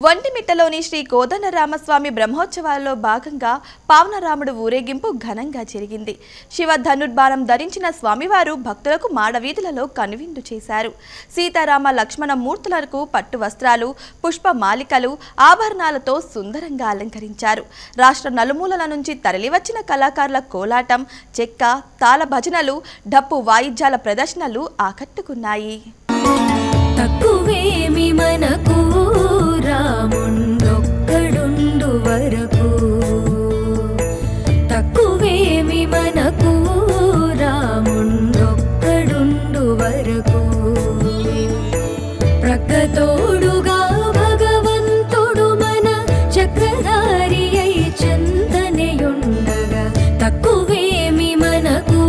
వంటిమిట్టలోని శ్రీ కోదండరామస్వామి బ్రహ్మోత్సవాల్లో భాగంగా పావనరాముడు ఊరేగింపు ఘనంగా జరిగింది. శివ ధనుర్బాణం ధరించిన స్వామివారు భక్తులకు మాడవీధులలో కనువిందు చేశారు. సీతారామ లక్ష్మణ మూర్తులకు పట్టు వస్త్రాలు, పుష్ప మాలికలు, ఆభరణాలతో సుందరంగా అలంకరించారు. రాష్ట్ర నలుమూలల నుంచి తరలివచ్చిన కళాకారుల కోలాటం, చెక్క, తాళ భజనలు, డప్పు వాయిద్యాల ప్రదర్శనలు ఆకట్టుకున్నాయి. తక్కువేమి మనకు రాముండొక్కడుండు వరకు, తక్కువేమి మనకు రాముండొక్కడుండు వరకు, ప్రక్కతోడుగా భగవంతుడు మన చక్రధారి అయి చెంతనేయుండగా, తక్కువేమి మనకు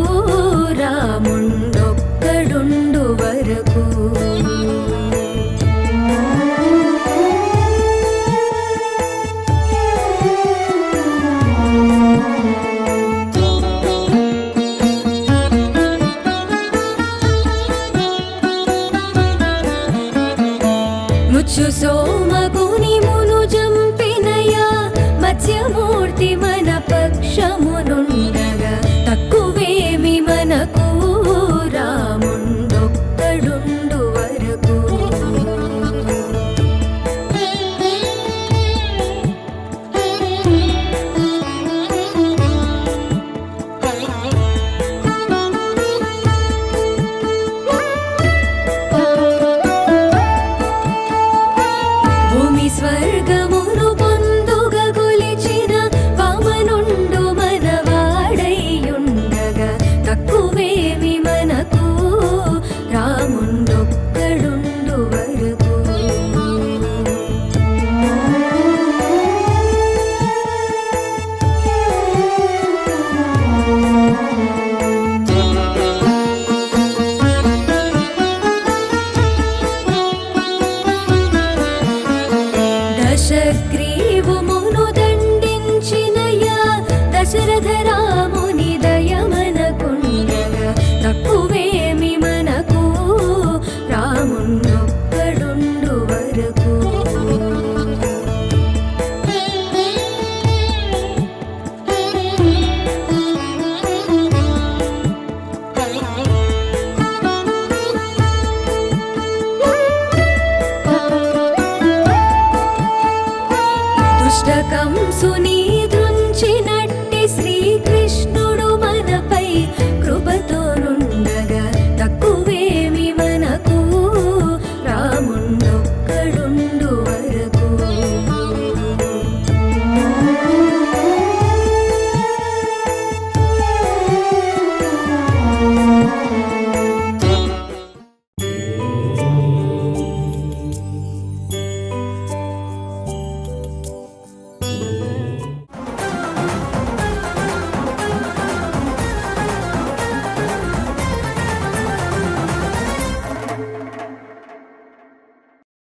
రాముండొక్కడుండు వరకు. సోమగుని మును జంపినయా మత్స్యమూర్తి మన పక్షమునుండగా, తక్కువేమి మనకు రాముండొక్కడుండు వరకు. స్వర్గమును పొందుగా గొలిచిన వామనుండు మనవాడైయుండగా, తక్కువేమి మనకు రాముండొక్కడుండు వరకు. దశగ్రీవమును దండించినయా దశరథ రాముని దయమనకుండగా, తక్కువేమి మనకు రాముండొక్కడుండు వరకు. కంసుని